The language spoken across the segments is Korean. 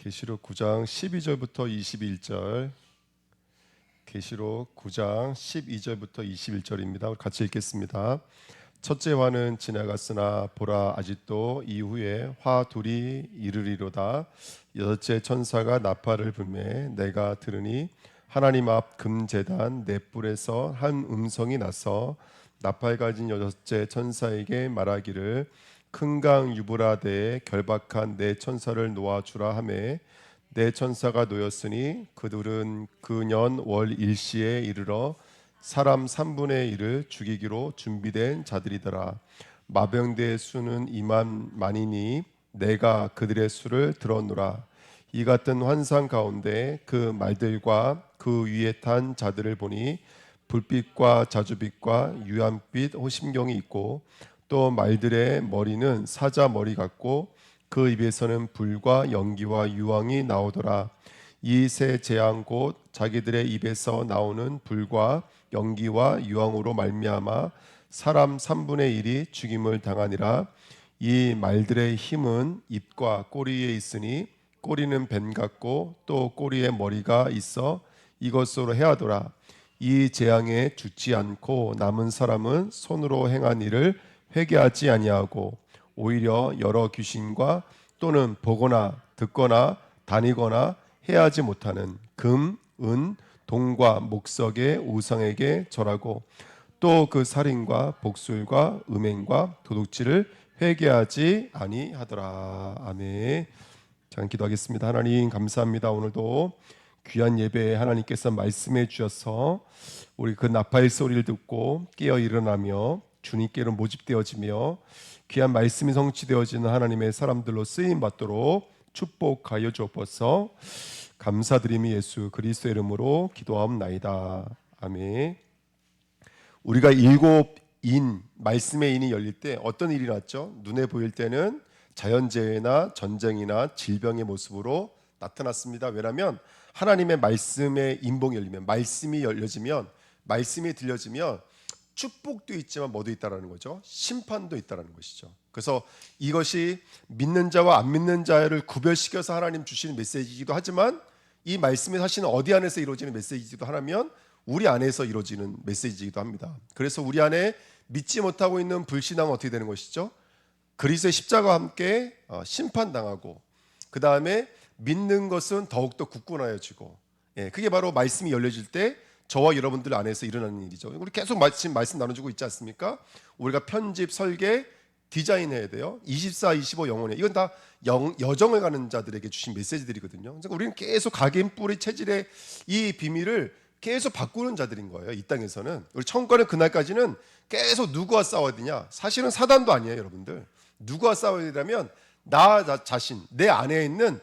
계시록 9장 12절부터 21절. 계시록 9장 12절부터 21절입니다. 같이 읽겠습니다. 첫째 화는 지나갔으나 보라 아직도 이후에 화 둘이 이르리로다. 여섯째 천사가 나팔을 불매 내가 들으니 하나님 앞 금제단 넷불에서 한 음성이 나서 나팔 가진 여섯째 천사에게 말하기를 큰 강 유브라데에 결박한 네 천사를 놓아주라 하매 네 천사가 놓였으니 그들은 그 년 월 일시에 이르러 사람 3분의 1을 죽이기로 준비된 자들이더라. 마병대의 수는 2만 만이니 내가 그들의 수를 들었노라. 이 같은 환상 가운데 그 말들과 그 위에 탄 자들을 보니 불빛과 자주빛과 유한빛 호심경이 있고 또 말들의 머리는 사자 머리 같고 그 입에서는 불과 연기와 유황이 나오더라. 이 세 재앙 곧 자기들의 입에서 나오는 불과 연기와 유황으로 말미암아 사람 3분의 1이 죽임을 당하니라. 이 말들의 힘은 입과 꼬리에 있으니 꼬리는 뱀 같고 또 꼬리에 머리가 있어 이것으로 해하더라. 이 재앙에 죽지 않고 남은 사람은 손으로 행한 일을 회개하지 아니하고 오히려 여러 귀신과 또는 보거나 듣거나 다니거나 해하지 못하는 금, 은, 동과 목석의 우상에게 절하고 또 그 살인과 복술과 음행과 도둑질을 회개하지 아니하더라. 아멘. 잠깐 기도하겠습니다. 하나님 감사합니다. 오늘도 귀한 예배에 하나님께서 말씀해 주셔서 우리 그 나팔 소리를 듣고 깨어 일어나며 주님께로 모집되어지며 귀한 말씀이 성취되어지는 하나님의 사람들로 쓰임 받도록 축복하여 주옵소서. 감사드리며 예수 그리스도 이름으로 기도하옵나이다. 아멘. 우리가 일곱 인, 말씀의 인이 열릴 때 어떤 일이 났죠? 눈에 보일 때는 자연재해나 전쟁이나 질병의 모습으로 나타났습니다. 왜냐하면 하나님의 말씀의 인봉이 열리면, 말씀이 열려지면, 말씀이 들려지면 축복도 있지만 뭐도 있다라는 거죠? 심판도 있다라는 것이죠. 그래서 이것이 믿는 자와 안 믿는 자를 구별시켜서 하나님 주시는 메시지이기도 하지만 이 말씀이 사실은 어디 안에서 이루어지는 메시지이기도 하면 우리 안에서 이루어지는 메시지이기도 합니다. 그래서 우리 안에 믿지 못하고 있는 불신앙은 어떻게 되는 것이죠? 그리스도의 십자가와 함께 심판당하고 그 다음에 믿는 것은 더욱더 굳건하여지고, 그게 바로 말씀이 열려질 때 저와 여러분들 안에서 일어나는 일이죠. 우리 계속 말씀 나눠주고 있지 않습니까? 우리가 편집, 설계, 디자인해야 돼요. 24, 25 영혼에 이건 다 여정을 가는 자들에게 주신 메시지들이거든요. 그러니까 우리는 계속 각인, 뿌리, 체질의 이 비밀을 계속 바꾸는 자들인 거예요. 이 땅에서는. 우리 천국 가는 그날까지는 계속 누구와 싸워야 되냐? 사실은 사단도 아니에요, 여러분들. 누구와 싸워야 되냐면 나 자신, 내 안에 있는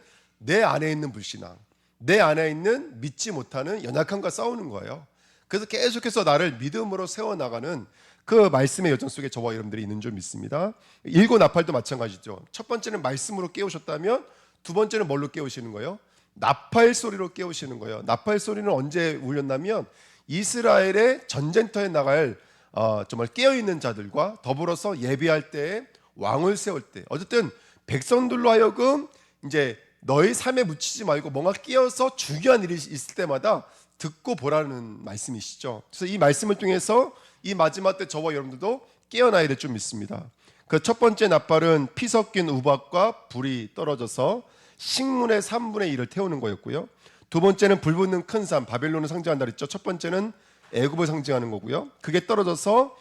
불신앙, 내 안에 있는 믿지 못하는 연약함과 싸우는 거예요. 그래서 계속해서 나를 믿음으로 세워나가는 그 말씀의 여정 속에 저와 여러분들이 있는 줄 믿습니다. 일곱 나팔도 마찬가지죠. 첫 번째는 말씀으로 깨우셨다면 두 번째는 뭘로 깨우시는 거예요? 나팔 소리로 깨우시는 거예요. 나팔 소리는 언제 울렸냐면 이스라엘의 전쟁터에 나갈 정말 깨어있는 자들과 더불어서 예배할 때, 왕을 세울 때, 어쨌든 백성들로 하여금 이제 너희 삶에 묻히지 말고 뭔가 끼어서 중요한 일이 있을 때마다 듣고 보라는 말씀이시죠. 그래서 이 말씀을 통해서 이 마지막 때 저와 여러분들도 깨어나야 될 줄 믿습니다. 그 첫 번째 나팔은 피 섞인 우박과 불이 떨어져서 식문의 3분의 1을 태우는 거였고요. 두 번째는 불 붙는 큰 산, 바벨론을 상징한다 그랬죠. 첫 번째는 애굽을 상징하는 거고요. 그게 떨어져서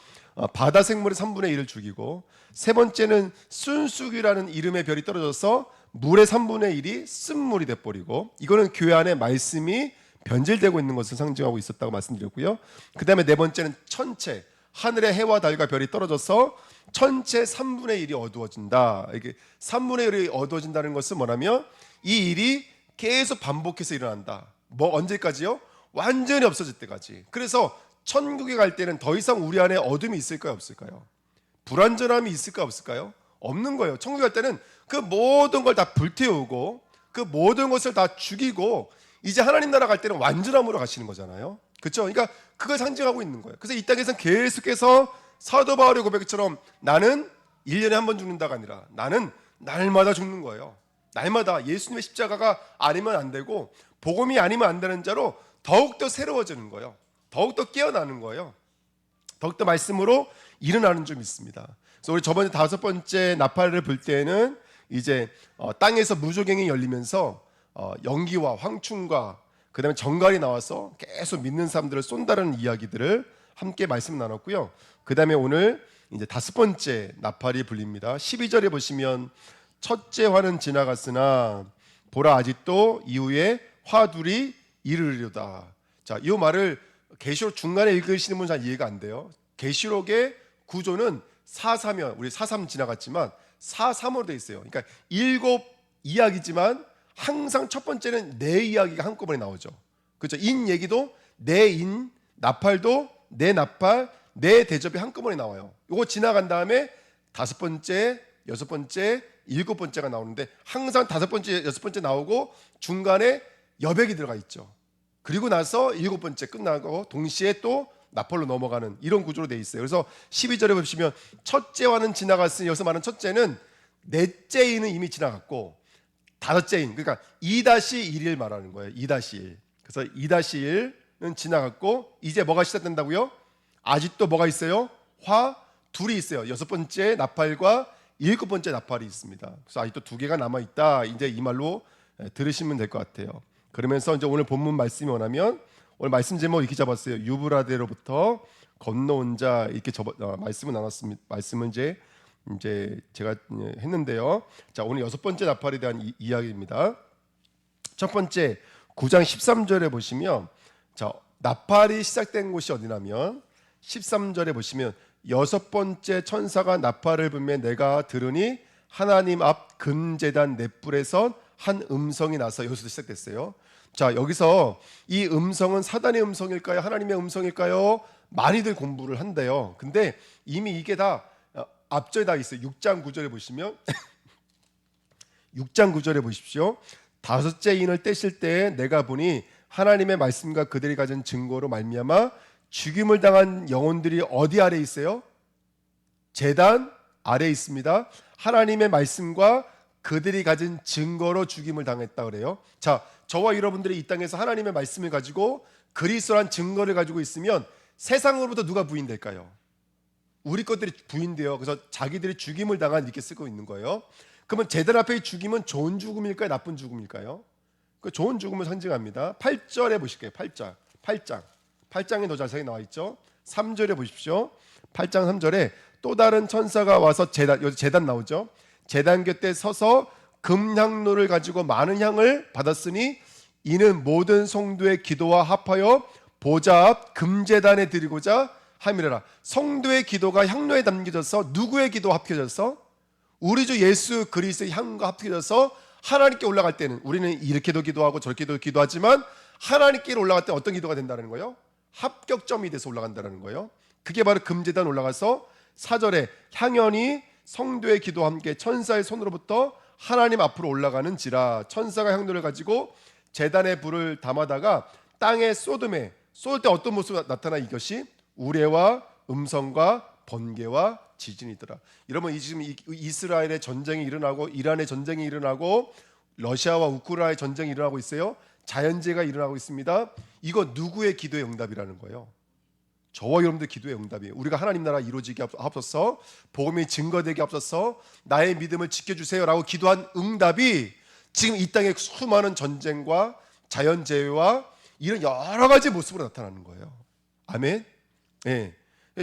바다 생물의 3분의 1을 죽이고, 세 번째는 순수기라는 이름의 별이 떨어져서 물의 3분의 1이 쓴물이 돼버리고, 이거는 교회 안에 말씀이 변질되고 있는 것을 상징하고 있었다고 말씀드렸고요. 그 다음에 네 번째는 천체, 하늘의 해와 달과 별이 떨어져서 천체 3분의 1이 어두워진다. 이게 3분의 1이 어두워진다는 것은 뭐냐면 이 일이 계속 반복해서 일어난다. 뭐 언제까지요? 완전히 없어질 때까지. 그래서 천국에 갈 때는 더 이상 우리 안에 어둠이 있을까요, 없을까요? 불완전함이 있을까, 없을까요? 없는 거예요. 천국에 갈 때는 그 모든 걸 다 불태우고 그 모든 것을 다 죽이고 이제 하나님 나라 갈 때는 완전함으로 가시는 거잖아요. 그렇죠? 그러니까 그걸 상징하고 있는 거예요. 그래서 이 땅에서는 계속해서 사도 바울의 고백처럼 나는 1년에 한 번 죽는다가 아니라 나는 날마다 죽는 거예요. 날마다 예수님의 십자가가 아니면 안 되고 복음이 아니면 안 되는 자로 더욱더 새로워지는 거예요. 더욱더 깨어나는 거예요. 더욱더 말씀으로 일어나는 줄 믿습니다. 그래서 우리 저번에 5번째 나팔을 불 때는 이제 땅에서 무조갱이 열리면서 연기와 황충과 그다음에 정갈이 나와서 계속 믿는 사람들을 쏜다는 이야기들을 함께 말씀 나눴고요. 그다음에 오늘 이제 5번째 나팔이 불립니다. 12절에 보시면 첫째 화는 지나갔으나 보라 아직도 이후에 화 둘이 이르리로다. 자, 이 말을 계시록 중간에 읽으시는 분은 잘 이해가 안 돼요. 계시록의 구조는 4.3면 우리 4.3 지나갔지만 4.3으로 되어 있어요. 그러니까 7 이야기지만 항상 첫 번째는 내 이야기가 한꺼번에 나오죠. 그렇죠? 인 얘기도 내 인, 나팔도 내 나팔, 내 대접이 한꺼번에 나와요. 이거 지나간 다음에 5번째, 6번째, 7번째가 나오는데 항상 5번째, 6번째 나오고 중간에 여백이 들어가 있죠. 그리고 나서 7번째 끝나고 동시에 또 나팔로 넘어가는 이런 구조로 되어 있어요. 그래서 12절에 보시면 첫째와는 지나갔으니 여기서 말하는 첫째는 넷째 인은 이미 지나갔고 다섯째 인, 그러니까 2-1을 말하는 거예요. 2-1. 그래서 2-1은 지나갔고 이제 뭐가 시작된다고요? 아직도 뭐가 있어요? 화 둘이 있어요. 6번째 나팔과 7번째 나팔이 있습니다. 그래서 아직도 2개가 남아 있다. 이제 이 말로 들으시면 될 것 같아요. 그러면서 이제 오늘 본문 말씀이 원하면 오늘 말씀 제목 이렇게 잡았어요. 유브라데로부터 건너온 자 이렇게 말씀을 나눴습니다. 말씀은 이제 제가 했는데요. 자, 오늘 6번째 나팔에 대한 이야기입니다. 첫 번째 9장 13절에 보시면 자, 나팔이 시작된 곳이 어디냐면 13절에 보시면 6번째 천사가 나팔을 불매 내가 들으니 하나님 앞 금제단 넷불에서 한 음성이 나서 여기서 시작됐어요. 자, 여기서 이 음성은 사단의 음성일까요? 하나님의 음성일까요? 많이들 공부를 한대요. 근데 이미 이게 다 앞절에 다 있어요. 6장 9절에 보시면 6장 9절에 보십시오. 다섯째 인을 떼실 때 내가 보니 하나님의 말씀과 그들이 가진 증거로 말미암아 죽임을 당한 영혼들이 어디 아래 있어요? 제단 아래 있습니다. 하나님의 말씀과 그들이 가진 증거로 죽임을 당했다 그래요. 자, 저와 여러분들이 이 땅에서 하나님의 말씀을 가지고 그리스도란 증거를 가지고 있으면 세상으로부터 누가 부인될까요? 우리 것들이 부인돼요. 그래서 자기들이 죽임을 당한 이렇게 쓰고 있는 거예요. 그러면 제단 앞에 죽임은 좋은 죽음일까요? 나쁜 죽음일까요? 그 좋은 죽음을 상징합니다. 8절에 보실게요. 8장에 더 자세히 나와 있죠. 3절에 보십시오. 8장 3절에 또 다른 천사가 와서 여기 제단 나오죠. 제단 곁에 서서 금향로를 가지고 많은 향을 받았으니 이는 모든 성도의 기도와 합하여 보좌 앞 금제단에 드리고자 함이라. 성도의 기도가 향로에 담겨져서 누구의 기도와 합쳐져서 우리 주 예수 그리스도의 향과 합쳐져서 하나님께 올라갈 때는 우리는 이렇게도 기도하고 저렇게도 기도하지만 하나님께 올라갈 때 어떤 기도가 된다는 거예요? 합격점이 돼서 올라간다는 거예요. 그게 바로 금제단 올라가서 4절에 향연이 성도의 기도와 함께 천사의 손으로부터 하나님 앞으로 올라가는지라. 천사가 향로를 가지고 제단에 불을 담아다가 땅에 쏟을 때 어떤 모습이 나타나 이것이 우레와 음성과 번개와 지진이더라. 여러분 지금 이스라엘의 전쟁이 일어나고 이란의 전쟁이 일어나고 러시아와 우크라이나의 전쟁이 일어나고 있어요. 자연재해가 일어나고 있습니다. 이거 누구의 기도의 응답이라는 거예요? 저와 여러분들 기도의 응답이에요. 우리가 하나님 나라 이루어지게 앞서서 복음이 증거되게 앞서서 나의 믿음을 지켜주세요라고 기도한 응답이 지금 이 땅의 수많은 전쟁과 자연재해와 이런 여러 가지 모습으로 나타나는 거예요. 아멘. 예.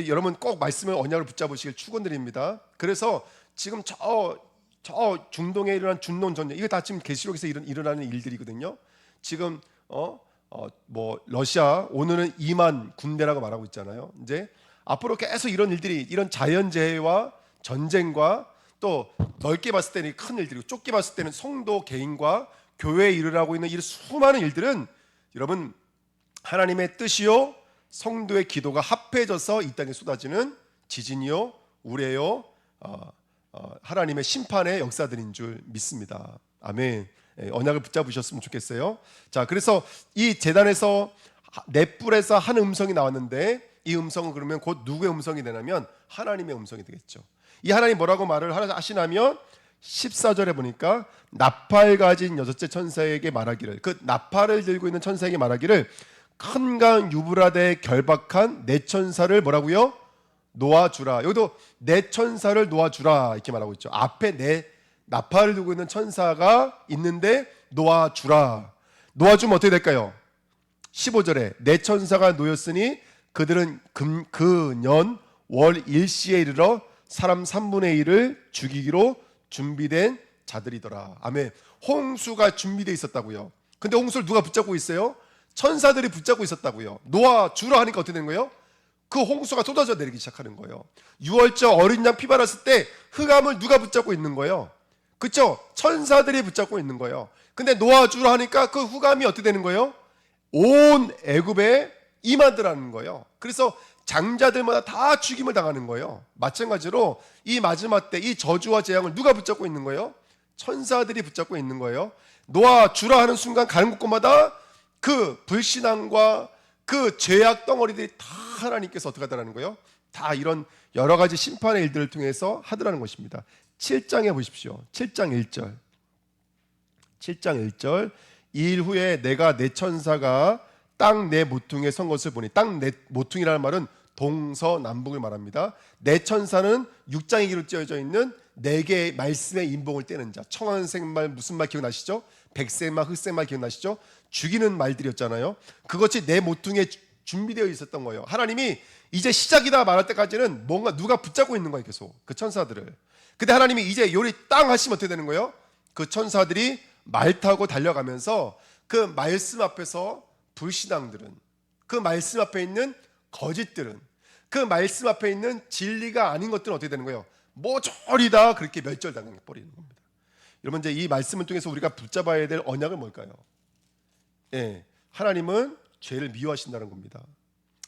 여러분 꼭 말씀의 언약을 붙잡으시길 축원드립니다. 그래서 지금 저 중동에 일어난 중동 전쟁 이거 다 지금 계시록에서 일어나는 일들이거든요. 지금 뭐 러시아 오늘은 2만 군대라고 말하고 있잖아요. 이제 앞으로 계속 이런 일들이 이런 자연재해와 전쟁과 또 넓게 봤을 때는 큰 일들이고 좁게 봤을 때는 성도 개인과 교회에 일어나고 있는 이 수많은 일들은 여러분 하나님의 뜻이요 성도의 기도가 합해져서 이 땅에 쏟아지는 지진이요 우레요 하나님의 심판의 역사들인 줄 믿습니다. 아멘. 언약을 붙잡으셨으면 좋겠어요. 자, 그래서 이 제단에서 넷불에서 한 음성이 나왔는데 이 음성은 그러면 곧 누구의 음성이 되냐면 하나님의 음성이 되겠죠. 이 하나님 뭐라고 말을 하시냐면 14절에 보니까 나팔 가진 여섯째 천사에게 말하기를, 그 나팔을 들고 있는 천사에게 말하기를, 큰 강 유브라데에 결박한 네 천사를 뭐라고요? 놓아주라. 여기도 네 천사를 놓아주라 이렇게 말하고 있죠. 앞에 네 나팔을 들고 있는 천사가 있는데 놓아주라. 놓아주면 어떻게 될까요? 15절에 네 천사가 놓였으니 그들은 그 월 일시에 이르러 사람 3분의 1을 죽이기로 준비된 자들이더라. 아멘. 홍수가 준비되어 있었다고요. 근데 홍수를 누가 붙잡고 있어요? 천사들이 붙잡고 있었다고요. 놓아주라 하니까 어떻게 되는 거예요? 그 홍수가 쏟아져 내리기 시작하는 거예요. 6월절 어린 양 피 발랐을 때 흑암을 누가 붙잡고 있는 거예요? 그렇죠? 천사들이 붙잡고 있는 거예요. 근데 놓아주라 하니까 그 흑암이 어떻게 되는 거예요? 온 애굽에 임하더라는 거예요. 그래서 장자들마다 다 죽임을 당하는 거예요. 마찬가지로 이 마지막 때 이 저주와 재앙을 누가 붙잡고 있는 거예요? 천사들이 붙잡고 있는 거예요. 놓아주라 하는 순간 가는 곳마다 그 불신앙과 그 죄악 덩어리들이 다 하나님께서 어떻게 하더라는 거예요? 다 이런 여러 가지 심판의 일들을 통해서 하더라는 것입니다. 7장에 보십시오. 7장 1절. 7장 1절. 이 일 후에 내가 내 천사가 땅 내 모퉁이에 선 것을 보니, 땅 내 모퉁이라는 말은 동서남북을 말합니다. 내 천사는 6장에 기록 되어져 있는 네 개의 말씀의 인봉을 떼는 자. 청한색 말 무슨 말 기억나시죠? 백색 말, 흑색 말 기억나시죠? 죽이는 말들이었잖아요. 그것이 내 모퉁이에 준비되어 있었던 거예요. 하나님이 이제 시작이다 말할 때까지는 뭔가 누가 붙잡고 있는 거예요. 계속 그 천사들을. 근데 하나님이 이제 요리 땅 하시면 어떻게 되는 거예요? 그 천사들이 말 타고 달려가면서 그 말씀 앞에서 불신앙들은, 그 말씀 앞에 있는 거짓들은, 그 말씀 앞에 있는 진리가 아닌 것들은 어떻게 되는 거예요? 모조리 다 그렇게 멸절당해 버리는 겁니다. 여러분, 이제 이 말씀을 통해서 우리가 붙잡아야 될 언약은 뭘까요? 예, 하나님은 죄를 미워하신다는 겁니다.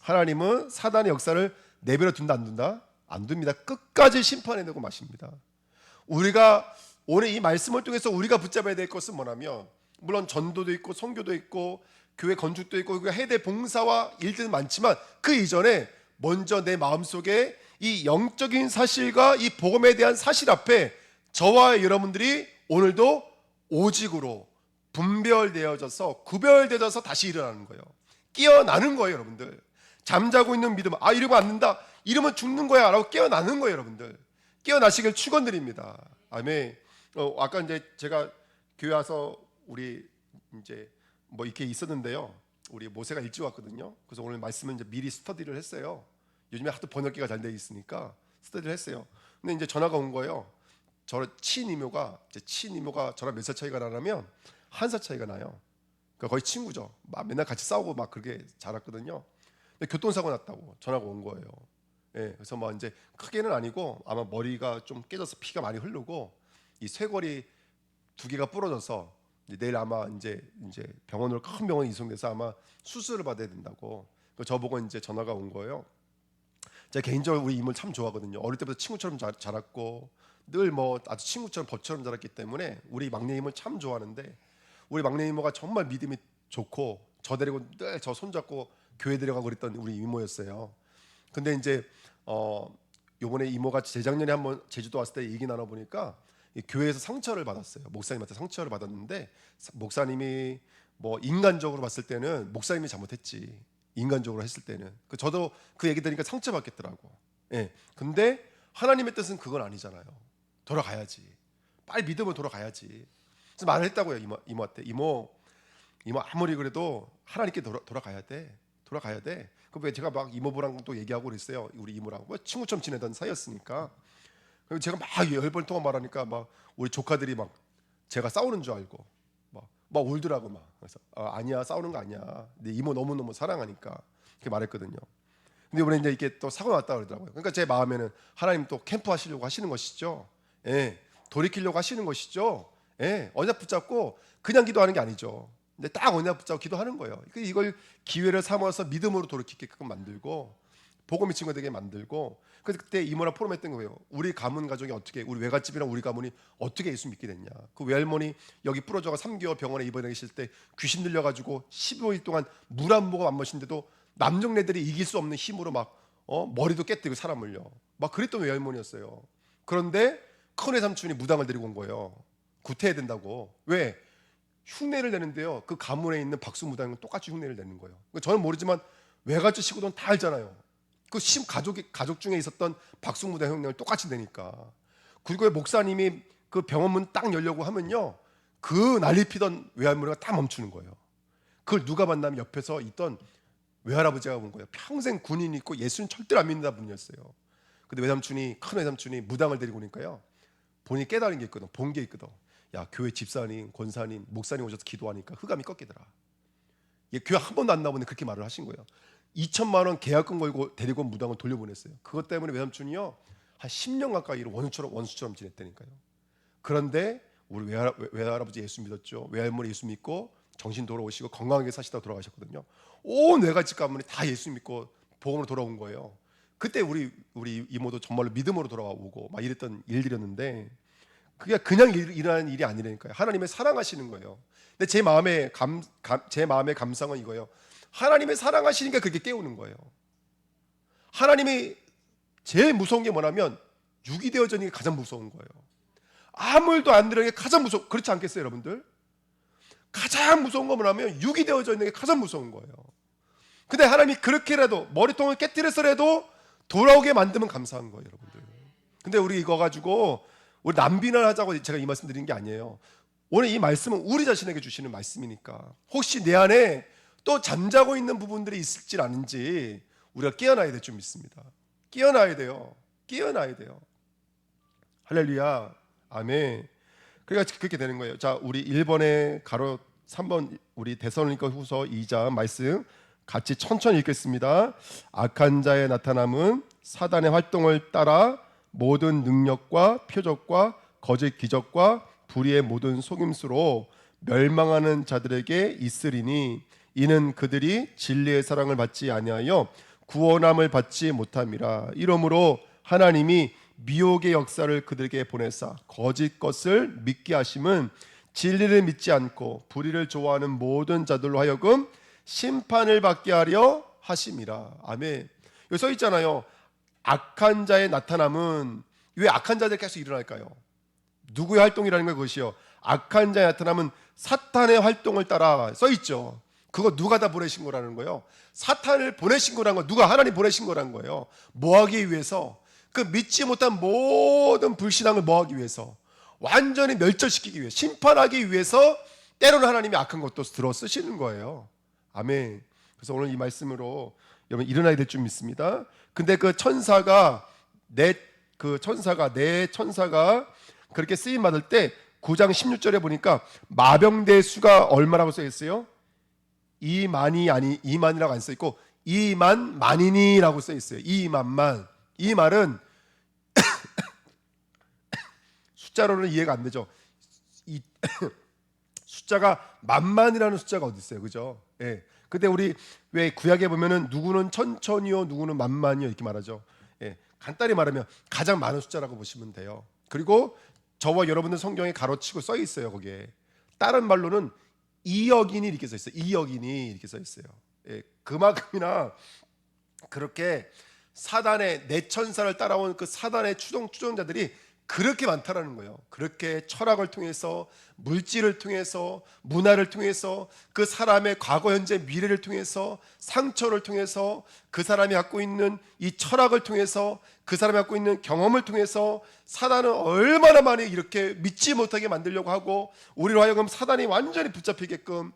하나님은 사단의 역사를 내버려 둔다 안 둔다? 안 둡니다. 끝까지 심판해내고 마십니다. 우리가 오늘 이 말씀을 통해서 우리가 붙잡아야 될 것은 뭐냐면, 물론 전도도 있고 선교도 있고 교회 건축도 있고 우리가 해야 될 봉사와 일들은 많지만 그 이전에 먼저 내 마음속에 이 영적인 사실과 이 복음에 대한 사실 앞에 저와 여러분들이 오늘도 오직으로 분별되어져서 구별되어져서 다시 일어나는 거예요. 깨어나는 거예요. 여러분들, 잠자고 있는 믿음, 아 이러면 안 된다, 이러면 죽는 거야 라고 깨어나는 거예요. 여러분들, 깨어나시길 축원드립니다. 아멘. 아까 이제 제가 교회 와서 우리 이제 뭐 이렇게 있었는데요, 우리 모세가 일찍 왔거든요. 그래서 오늘 말씀은 이제 미리 스터디를 했어요. 요즘에 하도 번역기가 잘 돼 있으니까 스터디를 했어요. 근데 이제 전화가 온 거예요. 저 친이모가 저랑 몇 살 차이가 나냐면 1살 차이가 나요. 그러니까 거의 친구죠. 막 맨날 같이 싸우고 막 그렇게 자랐거든요. 근데 교통사고 났다고 전화가 온 거예요. 예, 그래서 뭐 이제 크게는 아니고 아마 머리가 좀 깨져서 피가 많이 흐르고 이 쇄골이 2개가 부러져서 내일 아마 이제 병원으로, 큰 병원에 이송돼서 아마 수술을 받아야 된다고. 저보고 이제 전화가 온 거예요. 제가 개인적으로 우리 이모를 참 좋아하거든요. 어릴 때부터 친구처럼 자랐고 늘 뭐 아주 친구처럼 법처럼 자랐기 때문에 우리 막내 이모를 참 좋아하는데, 우리 막내 이모가 정말 믿음이 좋고 저 데리고 늘 저 손잡고 교회 데려가고 그랬던 우리 이모였어요. 근데 이제 요번에 이모가 재작년에 한번 제주도 왔을 때 얘기 나눠보니까 교회에서 상처를 받았어요. 목사님한테 상처를 받았는데, 목사님이 뭐 인간적으로 봤을 때는 목사님이 잘못했지, 인간적으로 했을 때는. 저도 그 얘기 들으니까 상처받겠더라고. 예. 근데 하나님의 뜻은 그건 아니잖아요. 돌아가야지, 빨리 믿음으로 돌아가야지. 그래서 말을 했다고요. 이모한테, 이모 아무리 그래도 하나님께 돌아가야 돼. 그 제가 막 이모부랑 또 얘기하고 그랬어요. 우리 이모랑 뭐 친구처럼 지내던 사이였으니까. 그리고 제가 막 10번 동안 말하니까 막 우리 조카들이 막 제가 싸우는 줄 알고 막 울더라고. 막 그래서 아니야, 싸우는 거 아니야, 내 이모 너무너무 사랑하니까 그렇게 말했거든요. 근데 이번에 이제 이렇게 또 사고 났다 그러더라고요. 그러니까 제 마음에는 하나님 또 캠프 하시려고 하시는 것이죠. 예, 돌이키려고 하시는 것이죠. 예, 언약 붙잡고 그냥 기도하는 게 아니죠. 근데 딱 언약 붙잡고 기도하는 거예요. 이걸 기회를 삼아서 믿음으로 돌이키게끔 만들고 복음의 친구가 되게 만들고. 그래서 그때 이모랑 포럼했던 거예요. 우리 가문 가족이 어떻게, 우리 외갓집이랑 우리 가문이 어떻게 예수 믿게 됐냐. 그 외할머니 여기 부러져가 3개월 병원에 입원해 계실 때 귀신 들려가지고 15일 동안 물 한 모금 안 마신데도 남정네들이 이길 수 없는 힘으로 막 머리도 깨뜨리고 사람을요 막 그랬던 외할머니였어요. 그런데 큰 외삼촌이 무당을 데리고 온 거예요. 구태해야 된다고. 왜? 흉내를 내는데요, 그 가문에 있는 박수무당은 똑같이 흉내를 내는 거예요. 저는 모르지만 외가족 식구들은 다 알잖아요. 그 가족 중에 있었던 박수무당 흉내를 똑같이 내니까. 그리고 목사님이 그 병원문 딱 열려고 하면요, 그 난리 피던 외할머니가 딱 멈추는 거예요. 그걸 누가 봤냐면 옆에서 있던 외할아버지가 본 거예요. 평생 군인 있고 예수는 절대로 안 믿는다 분이었어요. 근데 큰 외삼촌이 무당을 데리고 오니까요, 본인이 깨달은 게 있거든. 본 게 있거든. 야, 교회 집사님, 권사님, 목사님 오셔서 기도하니까 흑암이 꺾이더라. 얘 교회 한 번도 안 나오는데 그렇게 말을 하신 거예요. 2천만 원 계약금 걸고 데리고 온 무당을 돌려보냈어요. 그것 때문에 외삼촌이요, 한 10년 가까이를 원수처럼 지냈다니까요. 그런데 우리 외할아버지 예수 믿었죠. 외할머니 예수 믿고 정신 돌아오시고 건강하게 사시다가 돌아가셨거든요. 온 외가집 가문이 다 예수 믿고 복음으로 돌아온 거예요. 그때 우리 이모도 정말로 믿음으로 돌아오고 막 이랬던 일들이었는데, 그게 그냥 일어나는 일이 아니라니까요. 하나님의 사랑하시는 거예요. 근데 제 마음의 감상은 이거예요. 하나님의 사랑하시니까 그렇게 깨우는 거예요. 하나님이 제일 무서운 게 뭐냐면 육이 되어지는 게 가장 무서운 거예요. 아무 일도 안 되는 게 가장 그렇지 않겠어요, 여러분들? 가장 무서운 거 뭐냐면 육이 되어져 있는 게 가장 무서운 거예요. 근데 하나님이 그렇게라도 머리통을 깨뜨려서라도 돌아오게 만들면 감사한 거예요, 여러분들. 근데 우리 이거 가지고 우리 남비난 하자고 제가 이 말씀 드리는 게 아니에요. 오늘 이 말씀은 우리 자신에게 주시는 말씀이니까 혹시 내 안에 또 잠자고 있는 부분들이 있을지 아닌지 우리가 깨어나야 될 줄 믿습니다. 깨어나야 돼요. 할렐루야, 아멘. 그러니까 그렇게 되는 거예요. 자, 우리 1번에 가로 3번 우리 데살로니가 후서 2장 말씀 같이 천천히 읽겠습니다. 악한 자의 나타남은 사단의 활동을 따라 모든 능력과 표적과 거짓 기적과 불의의 모든 속임수로 멸망하는 자들에게 있으리니 이는 그들이 진리의 사랑을 받지 아니하여 구원함을 받지 못함이라. 이러므로 하나님이 미혹의 역사를 그들에게 보내사 거짓 것을 믿게 하심은 진리를 믿지 않고 불의를 좋아하는 모든 자들로 하여금 심판을 받게 하려 하심이라. 아멘. 여기 써 있잖아요. 악한 자의 나타남은, 왜 악한 자들이 계속 일어날까요? 누구의 활동이라는 거 그것이요. 악한 자의 나타남은 사탄의 활동을 따라 써 있죠. 그거 누가 다 보내신 거라는 거예요. 사탄을 보내신 거라는 거, 누가 하나님 보내신 거라는 거예요. 뭐 하기 위해서? 그 믿지 못한 모든 불신앙을 뭐 하기 위해서? 완전히 멸절시키기 위해, 심판하기 위해서 때로는 하나님이 악한 것도 들어 쓰시는 거예요. 아멘. 그래서 오늘 이 말씀으로 여러분 일어나야 될 줄 믿습니다. 근데 그 천사가 내 천사가 그렇게 쓰임 받을 때 9장 16절에 보니까 마병대 수가 얼마라고 써 있어요? 2만이라고 안 써 있고 2만 만인이라고 써 있어요. 2만만. 이 말은 숫자로는 이해가 안 되죠. 이 숫자가 만만이라는 숫자가 어디 있어요, 그죠? 예. 근데 우리 왜 구약에 보면은 누구는 천천히요, 누구는 만만이요 이렇게 말하죠. 예. 간단히 말하면 가장 많은 숫자라고 보시면 돼요. 그리고 저와 여러분들 성경에 가로치고 써 있어요, 거기에. 다른 말로는 2억인이 이렇게 써 있어요. 2억인이 이렇게 써 있어요. 예. 그만큼이나 그렇게 사단의 내천사를 따라온 그 사단의 추종자들이 그렇게 많다라는 거예요. 그렇게 철학을 통해서, 물질을 통해서, 문화를 통해서, 그 사람의 과거, 현재, 미래를 통해서, 상처를 통해서, 그 사람이 갖고 있는 이 철학을 통해서, 그 사람이 갖고 있는 경험을 통해서 사단은 얼마나 많이 이렇게 믿지 못하게 만들려고 하고, 우리로 하여금 사단이 완전히 붙잡히게끔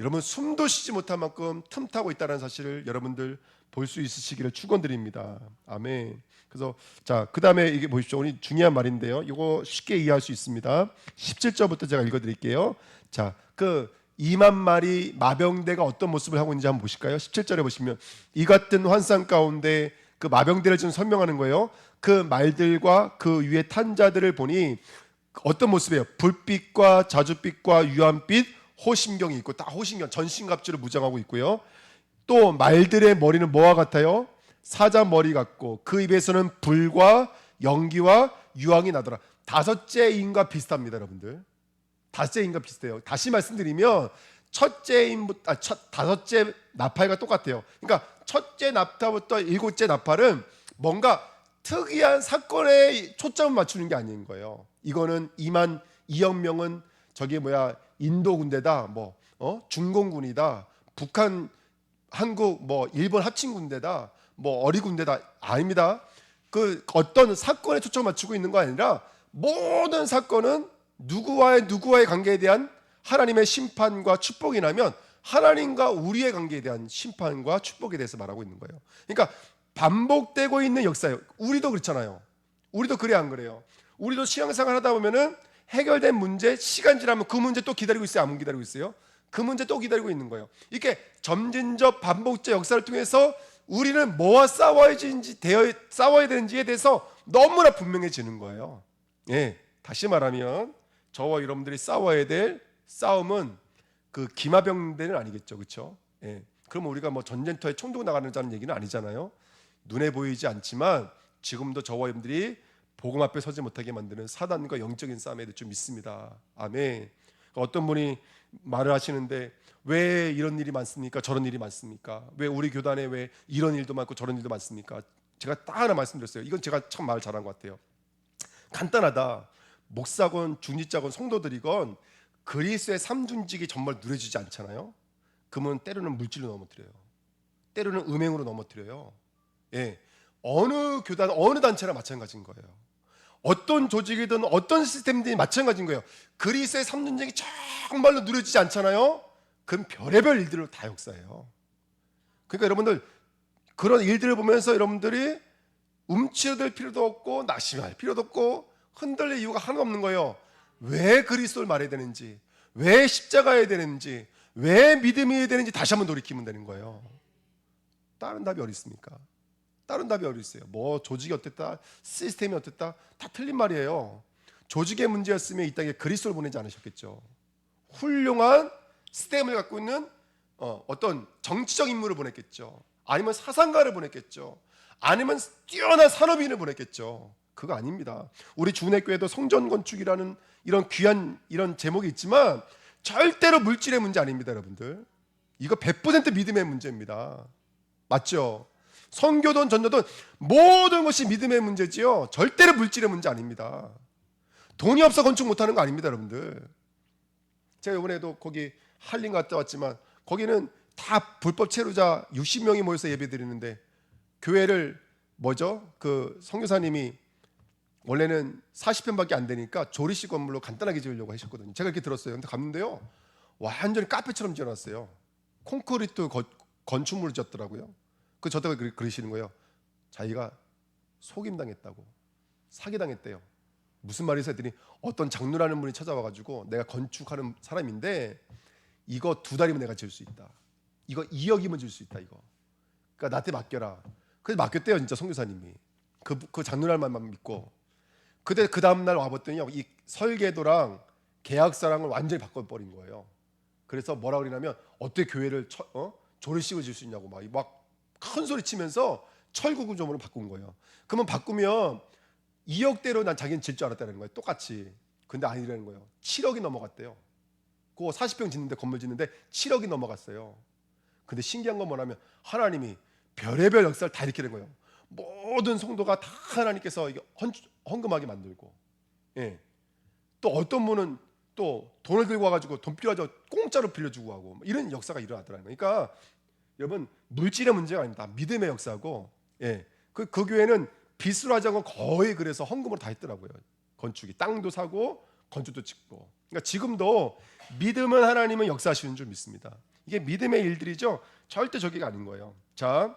여러분 숨도 쉬지 못할 만큼 틈타고 있다는 사실을 여러분들 볼 수 있으시기를 축원드립니다. 아멘. 그래서 자, 그다음에 이게 보십시오. 오늘 중요한 말인데요. 이거 쉽게 이해할 수 있습니다. 17절부터 제가 읽어 드릴게요. 자, 그 2만 마리 마병대가 어떤 모습을 하고 있는지 한번 보실까요? 17절에 보시면 이 같은 환상 가운데 그 마병대를 지금 설명하는 거예요. 그 말들과 그 위에 탄 자들을 보니 어떤 모습이에요? 불빛과 자줏빛과 유한빛, 호심경이 있고, 다 호심경, 전신갑주를 무장하고 있고요. 또 말들의 머리는 뭐와 같아요? 사자 머리 같고 그 입에서는 불과 연기와 유황이 나더라. 다섯째 인과 비슷합니다, 여러분들. 다섯째 인과 비슷해요. 다시 말씀드리면 다섯째 나팔과 똑같아요. 그러니까 첫째 나팔부터 일곱째 나팔은 뭔가 특이한 사건에 초점을 맞추는 게 아닌 거예요. 이거는 2만 2억 명은 저기 뭐야 인도 군대다, 뭐 중공군이다, 북한, 한국, 뭐 일본 합친 군대다, 뭐 어리 군대다, 아닙니다. 그 어떤 사건에 초점을 맞추고 있는 거 아니라 모든 사건은 누구와의 관계에 대한 하나님의 심판과 축복이 나면 하나님과 우리의 관계에 대한 심판과 축복에 대해서 말하고 있는 거예요. 그러니까 반복되고 있는 역사예요. 우리도 그렇잖아요. 우리도 그래 안 그래요? 우리도 신앙생활 하다 보면은 해결된 문제, 시간 지나면 그 문제 또 기다리고 있어요? 안 기다리고 있어요? 그 문제 또 기다리고 있는 거예요. 이렇게 점진적 반복적 역사를 통해서 우리는 뭐와 싸워야 되는지에 대해서 너무나 분명해지는 거예요. 예, 다시 말하면 저와 여러분들이 싸워야 될 싸움은 그 기마병대는 아니겠죠, 그렇죠? 예, 그럼 우리가 뭐 전쟁터에 총 들고 나가는 얘기는 아니잖아요. 눈에 보이지 않지만 지금도 저와 여러분들이 복음 앞에 서지 못하게 만드는 사단과 영적인 싸움에 좀 있습니다. 아멘. 어떤 분이 말을 하시는데 왜 이런 일이 많습니까? 저런 일이 많습니까? 왜 우리 교단에 왜 이런 일도 많고 저런 일도 많습니까? 제가 딱 하나 말씀드렸어요. 이건 제가 참 말 잘한 것 같아요. 간단하다. 목사건 중직자건 성도들이건 그리스도의 삼중직이 정말 누려지지 않잖아요. 그러면 때로는 물질로 넘어뜨려요. 때로는 음행으로 넘어뜨려요. 예, 어느 교단, 어느 단체나 마찬가지인 거예요. 어떤 조직이든 어떤 시스템이든 마찬가지인 거예요. 그리스도의 삼중직이 정말로 누려지지 않잖아요. 그럼 별의별 일들로 다 역사예요. 그러니까 여러분들 그런 일들을 보면서 여러분들이 움츠러들 필요도 없고 낙심할 필요도 없고 흔들릴 이유가 하나도 없는 거예요. 왜 그리스도를 말해야 되는지, 왜 십자가해야 되는지, 왜 믿음이 되는지 다시 한번 돌이키면 되는 거예요. 다른 답이 어디 있습니까? 다른 답이 어디 있어요? 뭐 조직이 어땠다, 시스템이 어땠다, 다 틀린 말이에요. 조직의 문제였으면 이 땅에 그리스도를 보내지 않으셨겠죠. 훌륭한 시스템을 갖고 있는 어떤 정치적 인물을 보냈겠죠. 아니면 사상가를 보냈겠죠. 아니면 뛰어난 산업인을 보냈겠죠. 그거 아닙니다. 우리 주내교회도 성전 건축이라는 이런 귀한 이런 제목이 있지만 절대로 물질의 문제 아닙니다, 여러분들. 이거 100% 믿음의 문제입니다. 맞죠? 선교든 전도든 모든 것이 믿음의 문제지요. 절대로 물질의 문제 아닙니다. 돈이 없어 건축 못하는 거 아닙니다, 여러분들. 제가 이번에도 거기 한림 갔다 왔지만 거기는 다 불법 체류자 60명이 모여서 예배드리는데 교회를 그 선교사님이 원래는 40평밖에 안 되니까 조리식 건물로 간단하게 지으려고 하셨거든요. 제가 이렇게 들었어요. 근데 갔는데요, 완전히 카페처럼 지어놨어요. 콘크리트 건축물을 지었더라고요. 그 저다가 그러시는 거예요. 자기가 속임당했다고, 사기당했대요. 무슨 말이세요? 했더니 어떤 장로라는 분이 찾아와가지고 내가 건축하는 사람인데 이거 2달이면 내가 지을 수 있다. 이거 2억이면 줄 수 있다. 이거. 그러니까 나한테 맡겨라. 그래서 맡겼대요, 진짜 선교사님이. 그 장로랄 말만 믿고. 그때 그 다음 날 와봤더니요, 이 설계도랑 계약서랑을 완전히 바꿔버린 거예요. 그래서 뭐라 그러냐면 어떻게 교회를 조리식을 질 수 있냐고 막 큰 소리 치면서 철구구조물로 바꾼 거예요. 그러면 바꾸면 2억대로 난 자기는 질 줄 알았다는 거예요. 똑같이. 근데 아니라는 거예요. 7억이 넘어갔대요. 그거 40평 짓는데, 건물 짓는데 7억이 넘어갔어요. 근데 신기한 건 뭐냐면 하나님이 별의별 역사를 다 일으키는 거예요. 모든 성도가 다 하나님께서 헌금하게 만들고, 예. 또 어떤 분은 또 돈을 들고 와가지고 돈 필요하죠, 공짜로 빌려주고 하고 이런 역사가 일어나더라고요. 그러니까 여러분, 물질의 문제가 아닙니다. 믿음의 역사고, 예. 그 교회는 빚으로 하자고 거의 그래서 헌금으로 다 했더라고요. 건축이 땅도 사고 건축도 짓고. 그러니까 지금도 믿음은 하나님은 역사하시는 줄 믿습니다. 이게 믿음의 일들이죠. 절대 저기가 아닌 거예요. 자,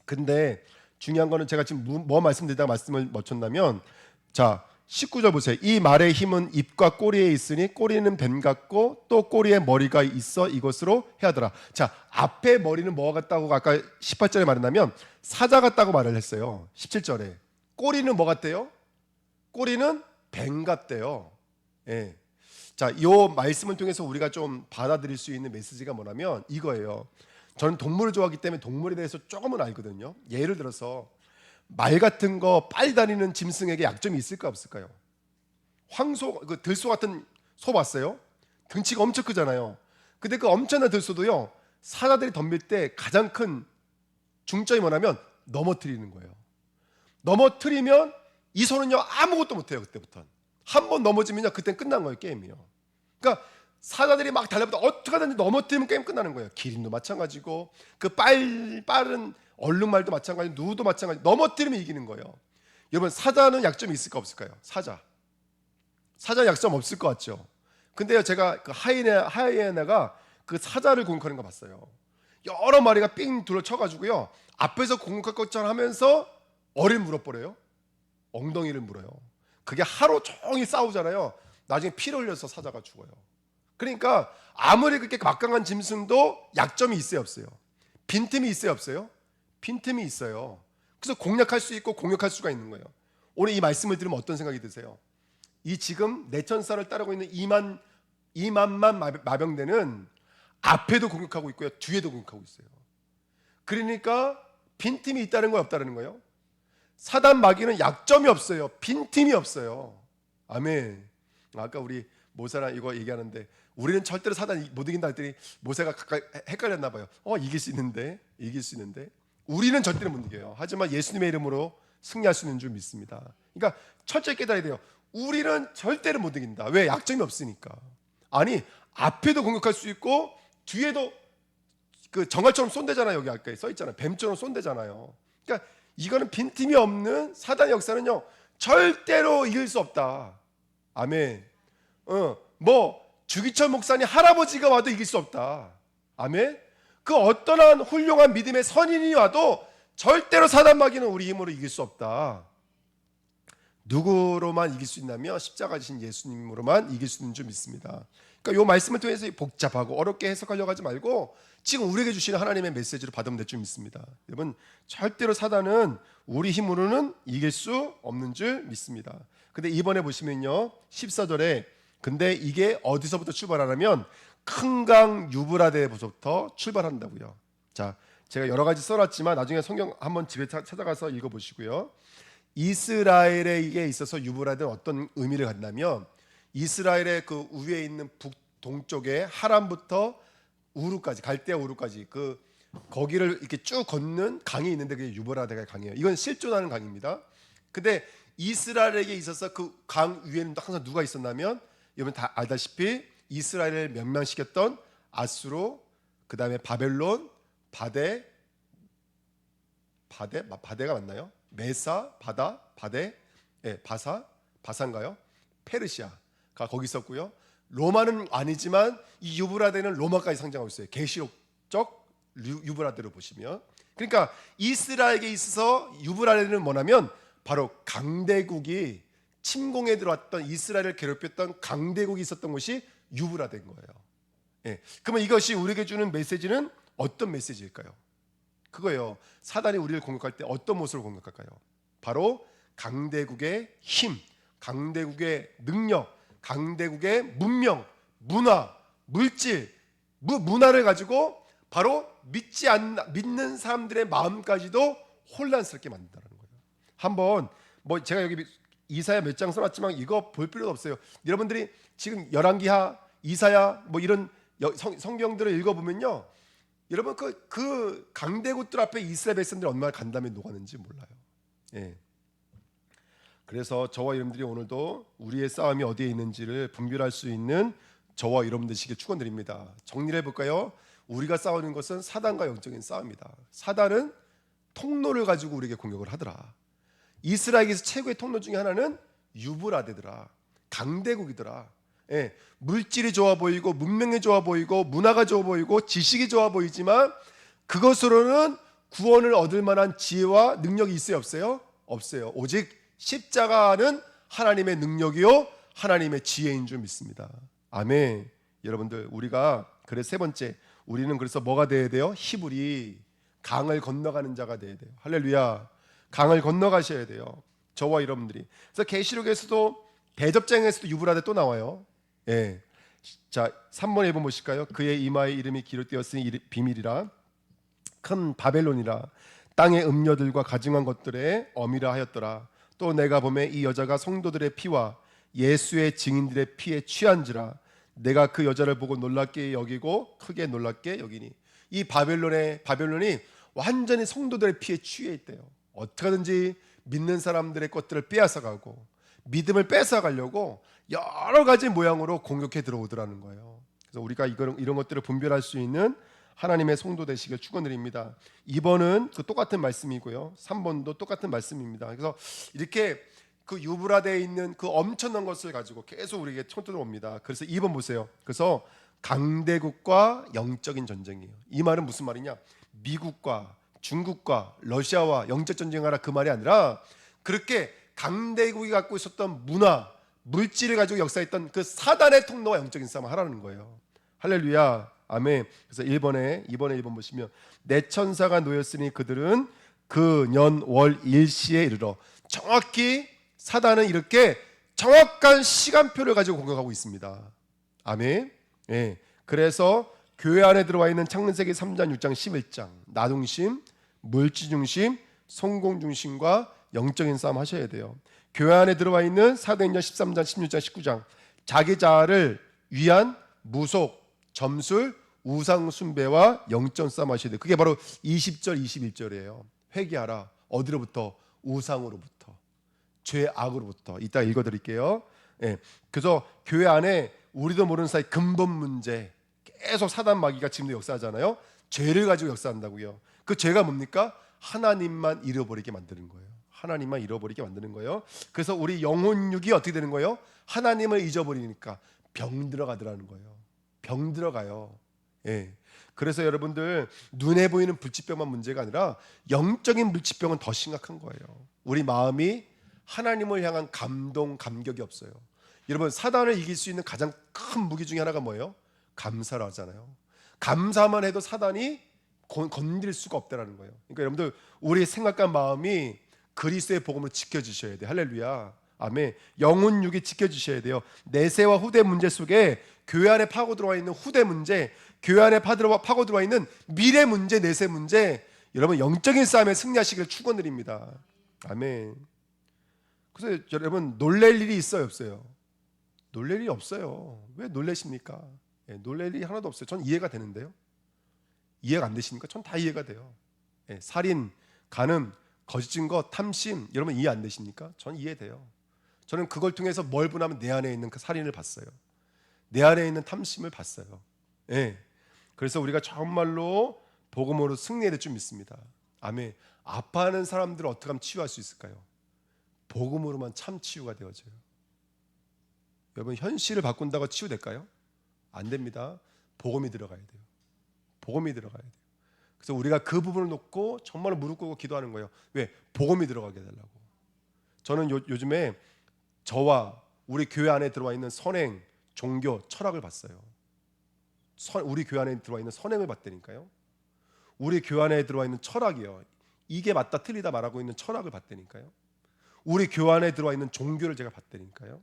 근데 중요한 거는 제가 지금 뭐 말씀드리다가 말씀을 멈췄냐면, 자 19절 보세요. 이 말의 힘은 입과 꼬리에 있으니 꼬리는 뱀 같고 또 꼬리에 머리가 있어 이것으로 해하더라. 자, 앞에 머리는 뭐가 같다고 아까 18절에 말했냐면 사자 같다고 말을 했어요. 17절에 꼬리는 뭐 같대요? 꼬리는 뱀 같대요. 예. 자, 이 말씀을 통해서 우리가 좀 받아들일 수 있는 메시지가 뭐냐면 이거예요. 저는 동물을 좋아하기 때문에 동물에 대해서 조금은 알거든요. 예를 들어서 말 같은 거 빨리 다니는 짐승에게 약점이 있을까 없을까요? 황소, 그 들소 같은 소 봤어요? 등치가 엄청 크잖아요. 근데 그 엄청난 들소도요, 사자들이 덤빌 때 가장 큰 중점이 뭐냐면 넘어뜨리는 거예요. 넘어뜨리면 이 손은요 아무것도 못해요. 그때부터는 한 번 넘어지면요 그땐 끝난 거예요. 게임이요. 그러니까 사자들이 막 달려보다 어떻게 하든지 넘어뜨리면 게임 끝나는 거예요. 기린도 마찬가지고 그 빠른 얼룩말도 마찬가지고 누도 마찬가지. 넘어뜨리면 이기는 거예요. 여러분 사자는 약점이 있을까 없을까요? 사자 약점 없을 것 같죠. 근데요 제가 그 하이에나가 그 사자를 공격하는 거 봤어요. 여러 마리가 삥 둘러쳐가지고요 앞에서 공격할 것처럼 하면서 어리를 물어버려요. 엉덩이를 물어요. 그게 하루 종일 싸우잖아요. 나중에 피를 흘려서 사자가 죽어요. 그러니까 아무리 그렇게 막강한 짐승도 약점이 있어요 없어요? 빈틈이 있어요 없어요? 빈틈이 있어요. 그래서 공략할 수 있고 공격할 수가 있는 거예요. 오늘 이 말씀을 들으면 어떤 생각이 드세요? 이 지금 내천사를 따르고 있는 2만만 마병대는 앞에도 공격하고 있고요 뒤에도 공격하고 있어요. 그러니까 빈틈이 있다는 거예요 없다는 거예요? 사단 마귀는 약점이 없어요. 빈틈이 없어요. 아멘. 아까 우리 모세랑 이거 얘기하는데 우리는 절대로 사단 못 이긴다 했더니 모세가 가까이 헷갈렸나 봐요. 이길 수 있는데 우리는 절대로 못 이겨요. 하지만 예수님의 이름으로 승리할 수 있는 줄 믿습니다. 그러니까 철저히 깨달아야 돼요. 우리는 절대로 못 이긴다. 왜? 약점이 없으니까. 아니 앞에도 공격할 수 있고 뒤에도 그 정갈처럼 쏜대잖아요. 여기 아까 써 있잖아요. 뱀처럼 쏜대잖아요. 그러니까 이거는 빈틈이 없는 사단의 역사는요 절대로 이길 수 없다. 아멘. 뭐 주기철 목사님 할아버지가 와도 이길 수 없다. 아멘. 그 어떠한 훌륭한 믿음의 선인이 와도 절대로 사단 마귀는 우리 힘으로 이길 수 없다. 누구로만 이길 수 있냐면 십자가 지신 예수님으로만 이길 수 있는 줄 믿습니다. 그러니까 이 말씀을 통해서 복잡하고 어렵게 해석하려고 하지 말고 지금 우리에게 주시는 하나님의 메시지로 받으면 될 줄 믿습니다. 여러분 절대로 사단은 우리 힘으로는 이길 수 없는 줄 믿습니다. 근데 이번에 보시면요 14절에 근데 이게 어디서부터 출발하냐면 큰 강 유브라데부터 출발한다고요. 자, 제가 여러 가지 써놨지만 나중에 성경 한번 집에 찾아가서 읽어보시고요. 이스라엘에 있어서 유브라데는 어떤 의미를 갖냐면 이스라엘의 그 위에 있는 북동쪽에 하란부터 우루까지 갈대아 우루까지 그 거기를 이렇게 쭉 걷는 강이 있는데 그게 유브라데가 강이에요. 이건 실존하는 강입니다. 근데 이스라엘에게 있어서 그 강 위에는 항상 누가 있었냐면 여러분 다 알다시피 이스라엘을 멸망시켰던 아수르, 그 다음에 바벨론, 바데가 맞나요? 메사, 바데, 바사인가요? 페르시아가 거기 있었고요. 로마는 아니지만 이 유브라데는 로마까지 상징하고 있어요. 계시록적 유브라데로 보시면. 그러니까 이스라엘에게 있어서 유브라데는 뭐냐면 바로 강대국이 침공에 들어왔던 이스라엘을 괴롭혔던 강대국이 있었던 곳이 유브라데인 거예요. 그러면 이것이 우리에게 주는 메시지는 어떤 메시지일까요? 그거예요. 사단이 우리를 공격할 때 어떤 모습으로 공격할까요? 바로 강대국의 힘, 강대국의 능력, 강대국의 문명, 문화, 물질, 문화를 가지고 바로 믿는 사람들의 마음까지도 혼란스럽게 만든다는 거예요. 한번 뭐 제가 여기 이사야 몇 장 써놨지만 이거 볼 필요도 없어요. 여러분들이 지금 열왕기하, 이사야 뭐 이런 성경들을 읽어보면요, 여러분 그 강대국들 앞에 이스라엘 백성들이 얼마나 간담에 녹았는지 몰라요. 그래서 저와 여러분들이 오늘도 우리의 싸움이 어디에 있는지를 분별할 수 있는 저와 여러분들 되시길 축원드립니다. 정리를 해볼까요? 우리가 싸우는 것은 사단과 영적인 싸움이다. 사단은 통로를 가지고 우리에게 공격을 하더라. 이스라엘에서 최고의 통로 중에 하나는 유브라데더라. 강대국이더라. 물질이 좋아 보이고 문명이 좋아 보이고 문화가 좋아 보이고 지식이 좋아 보이지만 그것으로는 구원을 얻을 만한 지혜와 능력이 있어요 없어요? 없어요. 오직 십자가는 하나님의 능력이요 하나님의 지혜인 줄 믿습니다. 아멘. 여러분들 우리가 그래서 세 번째 우리는 그래서 뭐가 돼야 돼요? 히브리 강을 건너가는 자가 돼야 돼요. 할렐루야. 강을 건너가셔야 돼요. 저와 여러분들이. 그래서 계시록에서도 대접장에서도 유브라데 또 나와요. 자 3번에 한번 보실까요? 그의 이마에 이름이 기록되었으니 비밀이라 큰 바벨론이라 땅의 음녀들과 가증한 것들의 어미라 하였더라. 또 내가 보매 이 여자가 성도들의 피와 예수의 증인들의 피에 취한지라 내가 그 여자를 보고 놀랍게 여기고 크게 놀랍게 여기니. 이 바벨론이 완전히 성도들의 피에 취해 있대요. 어떻게든지 믿는 사람들의 것들을 빼앗아가고 믿음을 뺏어가려고 여러 가지 모양으로 공격해 들어오더라는 거예요. 그래서 우리가 이런 것들을 분별할 수 있는 하나님의 성도 되시길 축원드립니다. 2번은 그 똑같은 말씀이고요. 3번도 똑같은 말씀입니다. 그래서 이렇게 그 유브라데에 있는 그 엄청난 것을 가지고 계속 우리에게 쳐들어옵니다. 그래서 2번 보세요. 그래서 강대국과 영적인 전쟁이에요. 이 말은 무슨 말이냐? 미국과 중국과 러시아와 영적 전쟁하라 그 말이 아니라 그렇게 강대국이 갖고 있었던 문화, 물질을 가지고 역사했던 그 사단의 통로와 영적인 싸움을 하라는 거예요. 할렐루야, 아멘. 그래서 2번에 1번 보시면 내 천사가 놓였으니 그들은 그 년 월 일시에 이르러. 정확히 사단은 이렇게 정확한 시간표를 가지고 공격하고 있습니다. 아멘. 예. 그래서 교회 안에 들어와 있는 창세기 3장, 6장, 11장 나중심, 물질중심, 성공중심과 영적인 싸움 하셔야 돼요. 교회 안에 들어와 있는 사도행전 13장, 16장, 19장 자기 자아를 위한 무속, 점술, 우상 숭배와 영적 싸움 하셔야 돼요. 그게 바로 20절, 21절이에요. 회개하라. 어디로부터? 우상으로부터, 죄악으로부터. 이따 읽어드릴게요. 예. 그래서 교회 안에 우리도 모르는 사이 근본 문제 계속 사단 마귀가 지금도 역사하잖아요. 죄를 가지고 역사한다고요. 그 죄가 뭡니까? 하나님만 잃어버리게 만드는 거예요. 하나님만 잃어버리게 만드는 거예요. 그래서 우리 영혼육이 어떻게 되는 거예요? 하나님을 잊어버리니까 병 들어가더라는 거예요. 병 들어가요. 예. 그래서 여러분들 눈에 보이는 불치병만 문제가 아니라 영적인 불치병은 더 심각한 거예요. 우리 마음이 하나님을 향한 감동, 감격이 없어요. 여러분 사단을 이길 수 있는 가장 큰 무기 중에 하나가 뭐예요? 감사를 하잖아요. 감사만 해도 사단이 건드릴 수가 없다라는 거예요. 그러니까 여러분들 우리 생각과 마음이 그리스도의 복음으로 지켜주셔야 돼요. 할렐루야, 아멘. 영혼 육이 지켜주셔야 돼요. 내세와 후대 문제 속에 교회 안에 파고 들어와 있는 후대 문제, 교회 안에 파고 들어와 있는 미래 문제, 내세 문제, 여러분 영적인 싸움에 승리하시기를 축원드립니다. 아멘. 그래서 여러분 놀랄 일이 있어요, 없어요? 놀랄 일이 없어요. 왜 놀라십니까? 예, 놀랄 일이 하나도 없어요. 전 이해가 되는데요. 이해가 안 되십니까? 전 다 이해가 돼요. 예, 살인, 간음, 거짓 증거, 탐심, 여러분 이해 안 되십니까? 전 이해돼요. 저는 그걸 통해서 뭘 보냐면 내 안에 있는 그 살인을 봤어요. 내 안에 있는 탐심을 봤어요. 예. 그래서 우리가 정말로 복음으로 승리해야 될 줄 믿습니다. 아멘. 아파하는 사람들을 어떻게 하면 치유할 수 있을까요? 복음으로만 참 치유가 되어져요. 여러분 현실을 바꾼다고 치유될까요? 안 됩니다. 복음이 들어가야 돼요. 복음이 들어가야 돼요. 그래서 우리가 그 부분을 놓고 정말 무릎 꿇고 기도하는 거예요. 왜? 복음이 들어가게 해달라고. 저는 요즘에 저와 우리 교회 안에 들어와 있는 선행, 종교, 철학을 봤어요. 우리 교회 안에 들어와 있는 선행을 봤다니까요. 우리 교회 안에 들어와 있는 철학이요. 이게 맞다 틀리다 말하고 있는 철학을 봤다니까요. 우리 교회 안에 들어와 있는 종교를 제가 봤다니까요.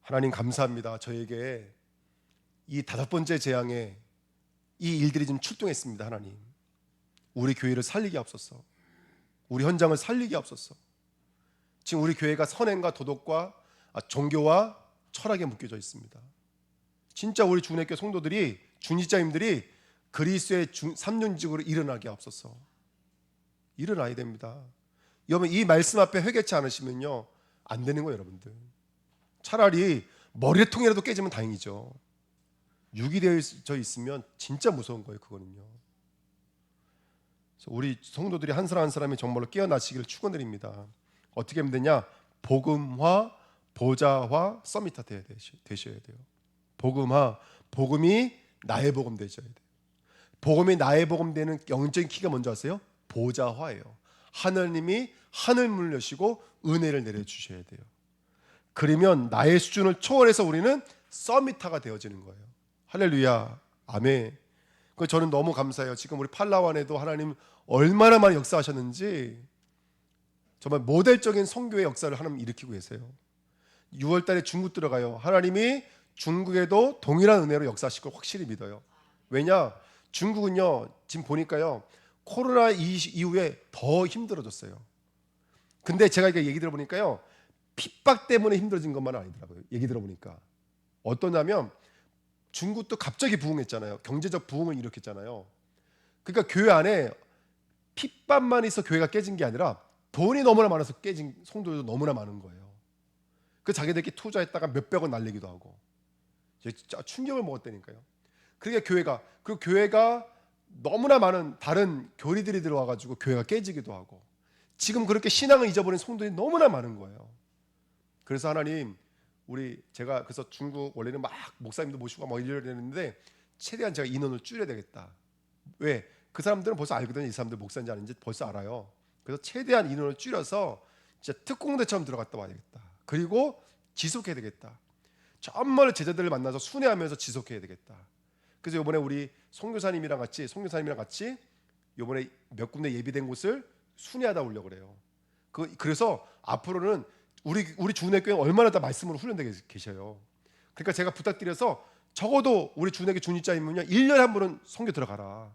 하나님 감사합니다. 저에게 이 5번째 재앙에 이 일들이 좀 출동했습니다. 하나님 우리 교회를 살리게 하옵소서. 우리 현장을 살리게 하옵소서. 지금 우리 교회가 선행과 도덕과 종교와 철학에 묶여져 있습니다. 진짜 우리 주내교 성도들이 주니자님들이 그리스도의 3년직으로 일어나게 하옵소서. 일어나야 됩니다. 여러분 이 말씀 앞에 회개치 않으시면요 안 되는 거예요. 여러분들 차라리 머리통이라도 깨지면 다행이죠. 육이 되어져 있으면 진짜 무서운 거예요. 그거는요. 그래서 우리 성도들이 한 사람 한 사람이 정말로 깨어나시기를 축원드립니다. 어떻게 하면 되냐? 복음화, 보좌화, 서밋화 되셔야 돼요. 복음화, 복음이 나의 복음 되셔야 돼요. 복음이 나의 복음 되는 영적인 키가 뭔지 아세요? 보좌화예요. 하나님이 하늘문을 여시고 은혜를 내려주셔야 돼요. 그러면 나의 수준을 초월해서 우리는 서밋화가 되어지는 거예요. 할렐루야, 아멘. 저는 너무 감사해요. 지금 우리 팔라완에도 하나님 얼마나 많이 역사하셨는지 정말 모델적인 선교의 역사를 하나님 일으키고 계세요. 6월 달에 중국 들어가요. 하나님이 중국에도 동일한 은혜로 역사하실 걸 확실히 믿어요. 왜냐? 중국은요 지금 보니까요 코로나 이후에 더 힘들어졌어요. 근데 제가 이렇게 얘기 들어보니까요 핍박 때문에 힘들어진 것만 아니더라고요. 얘기 들어보니까 어떠냐면 중국도 갑자기 부흥했잖아요. 경제적 부흥을 일으켰잖아요. 그러니까 교회 안에 핏밥만 있어 교회가 깨진 게 아니라 돈이 너무나 많아서 깨진 성도들도 너무나 많은 거예요. 그 자기들끼리 투자했다가 몇백원 날리기도 하고 진짜 충격을 먹었다니까요. 그러니까 교회가 너무나 많은 다른 교리들이 들어와가지고 교회가 깨지기도 하고 지금 그렇게 신앙을 잊어버린 성도들이 너무나 많은 거예요. 그래서 하나님 제가 그래서 중국 원래는 막 목사님도 모시고 막 이래야 되는데 최대한 제가 인원을 줄여야 되겠다. 왜? 그 사람들은 벌써 알거든요. 이 사람들 목사인지 아닌지 벌써 알아요. 그래서 최대한 인원을 줄여서 진짜 특공대처럼 들어갔다 와야 되겠다. 그리고 지속해야 되겠다. 정말 제자들을 만나서 순회하면서 지속해야 되겠다. 그래서 이번에 우리 선교사님이랑 같이 이번에 몇 군데 예비된 곳을 순회하다 오려고 그래요. 그래서 앞으로는 우리 주내교회 얼마나 다 말씀으로 훈련되게 계셔요. 그러니까 제가 부탁드려서 적어도 우리 주내교 중직자이면요 1년에 한 번은 선교 들어가라.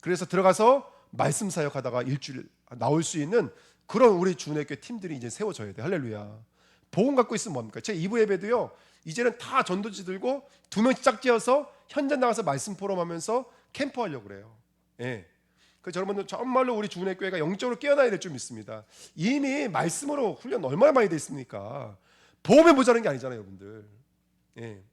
그래서 들어가서 말씀 사역하다가 일주일 나올 수 있는 그런 우리 주내교회 팀들이 이제 세워져야 돼. 할렐루야. 복음 갖고 있으면 뭡니까? 제 2부 예배도요 이제는 다 전도지 들고 2명씩 짝지어서 현장 나가서 말씀 포럼하면서 캠프하려고 그래요. 예. 그래서 여러분들 정말로 우리 주내교회가 영적으로 깨어나야 될 줄 믿습니다. 이미 말씀으로 훈련 얼마나 많이 됐습니까? 보험에 모자란 게 아니잖아요, 여러분들. 예.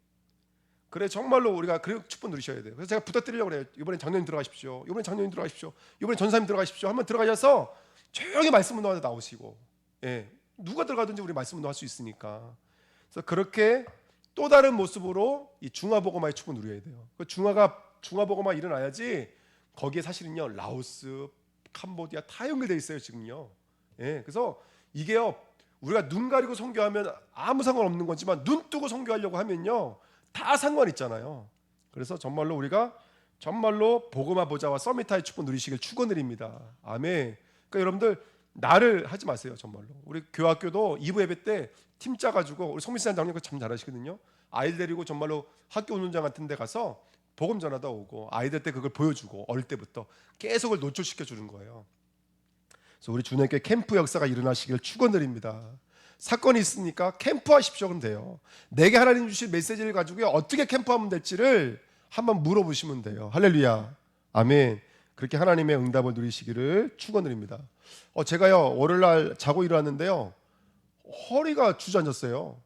그래 정말로 우리가 그 축복 누리셔야 돼요. 그래서 제가 부탁드리려고 그래요. 이번엔 장로님 들어가십시오. 이번엔 장로님 들어가십시오. 이번엔 전사님 들어가십시오. 한번 들어가셔서 조용히 말씀 운동하다 나오시고, 예. 누가 들어가든지 우리 말씀 운동할 수 있으니까. 그래서 그렇게 또 다른 모습으로 이 중화복음화의 축복 누려야 돼요. 그 중화복음화 일어나야지. 거기에 사실은요 라오스, 캄보디아 다 연결되어 있어요 지금요. 예, 그래서 이게요 우리가 눈 가리고 선교하면 아무 상관없는 거지만 눈 뜨고 선교하려고 하면요 다 상관 있잖아요. 그래서 정말로 우리가 정말로 복음화 보좌와 서밋타의 축복 누리시길 축원드립니다. 아멘. 그러니까 여러분들 나를 하지 마세요 정말로. 우리 교학교도 2부 예배 때 팀 짜가지고 우리 송민산 장님 그거 참 잘하시거든요. 아이들 데리고 정말로 학교 운동장 같은 데 가서 복음 전하다 오고 아이들 때 그걸 보여주고 어릴 때부터 계속 그걸 노출시켜 주는 거예요. 그래서 우리 주님께 캠프 역사가 일어나시길 축원드립니다. 사건이 있으니까 캠프하십시오 그러면 돼요. 내게 하나님 주신 메시지를 가지고 어떻게 캠프하면 될지를 한번 물어보시면 돼요. 할렐루야. 아멘. 그렇게 하나님의 응답을 누리시기를 축원드립니다. 제가요 월요일날 자고 일어났는데요 허리가 주저앉았어요.